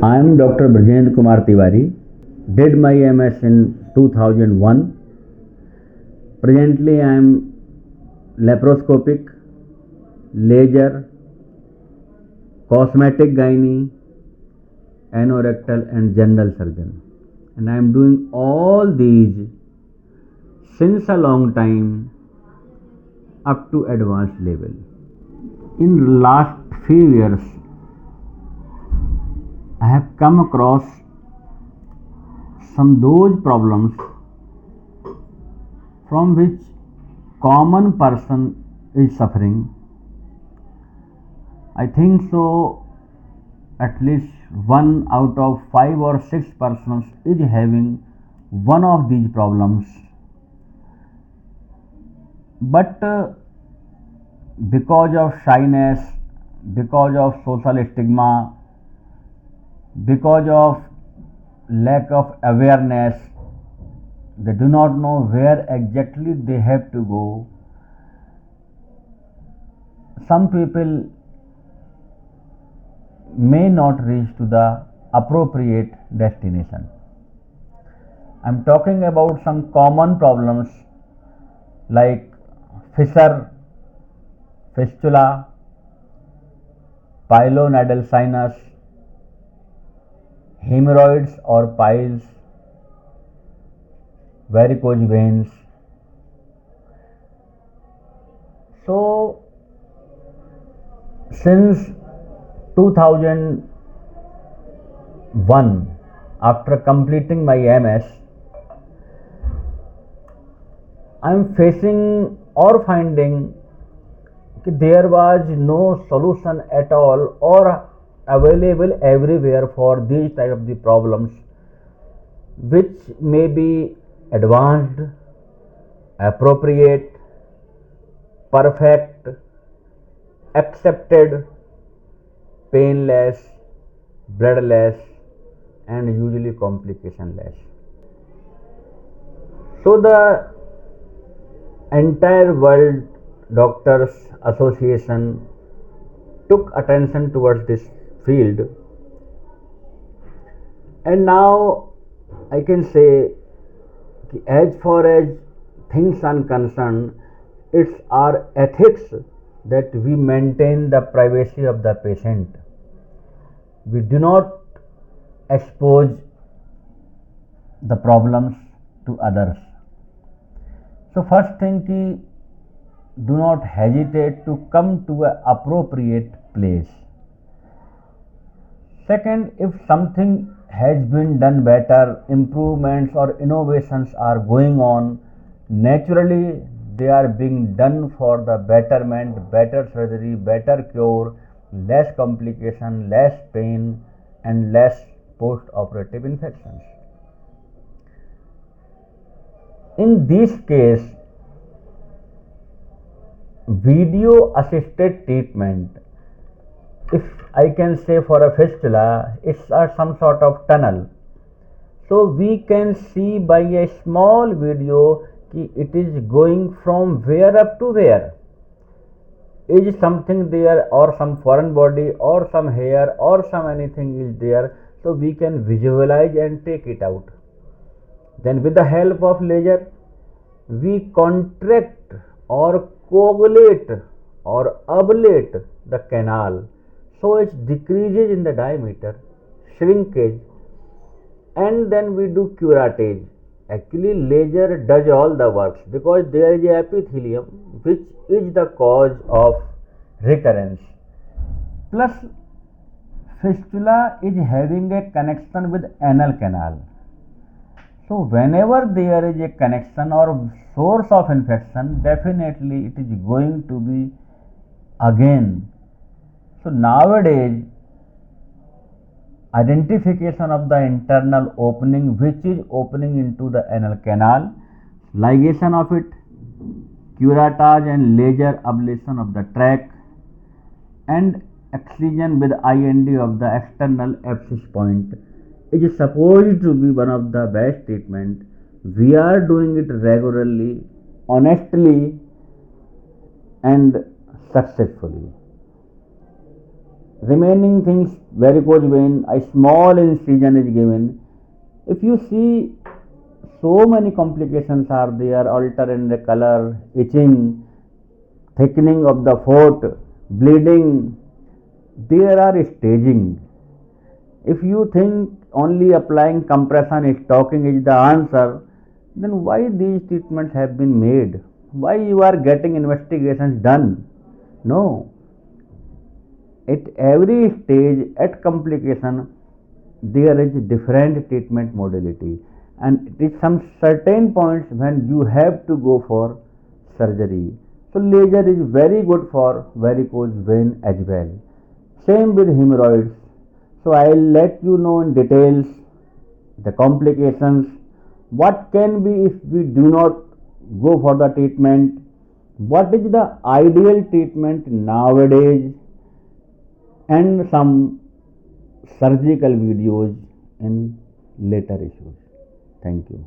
I am Dr. Brajendra Kumar Tiwari. Did my MS in 2001. Presently I am laparoscopic, laser, cosmetic gynae, anorectal and general surgeon. And I am doing all these since a long time up to advanced level. In last few years, I have come across some those problems from which common person is suffering. I think so at least 1 out of 5 or 6 persons is having one of these problems. But because of shyness, because of social stigma, because of lack of awareness, they do not know where exactly they have to go. Some people may not reach to the appropriate destination. I am talking about some common problems like fissure, fistula, pilonidal sinus, hemorrhoids or piles, varicose veins. So, since 2001, after completing my MS, I am facing or finding that there was no solution at all or available everywhere for these type of the problems, which may be advanced, appropriate, perfect, accepted, painless, bloodless and usually complicationless. So the entire world doctors association took attention towards this field, and now I can say as far as things are concerned, it's our ethics that we maintain the privacy of the patient. We do not expose the problems to others. So first thing ki do not hesitate to come to an appropriate place. Second, if something has been done better, improvements or innovations are going on, naturally they are being done for the betterment, better surgery, better cure, less complication, less pain and less post-operative infections. In this case, video assisted treatment, if I can say for a fistula, it's some sort of tunnel. So we can see by a small video कि it is going from where up to where. Is something there or some foreign body or some hair or some anything is there, so we can visualize and take it out. Then with the help of laser, we contract or coagulate or ablate the canal, so it decreases in the diameter, shrinkage, and then we do curettage. Actually laser does all the works because there is a epithelium which is the cause of recurrence. Plus fistula is having a connection with anal canal. So whenever there is a connection or source of infection, definitely it is going to be again. So nowadays, identification of the internal opening which is opening into the anal canal, ligation of it, curettage and laser ablation of the tract, and excision with IND of the external abscess point is supposed to be one of the best treatment. We are doing it regularly, honestly and successfully. remaining things, varicose vein, a small incision is given. If you see, so many complications are there: alter in the color, itching, thickening of the foot, bleeding. There are staging. If you think only applying compression stocking is the answer, then why these treatments have been made? Why you are getting investigations done? No, at every stage, at complication, there is different treatment modality, and it is some certain points when you have to go for surgery. So laser is very good for varicose vein as well. Same with hemorrhoids. So I'll let you know in details the complications, what can be if we do not go for the treatment, what is the ideal treatment nowadays, and some surgical videos in later issues. Thank you.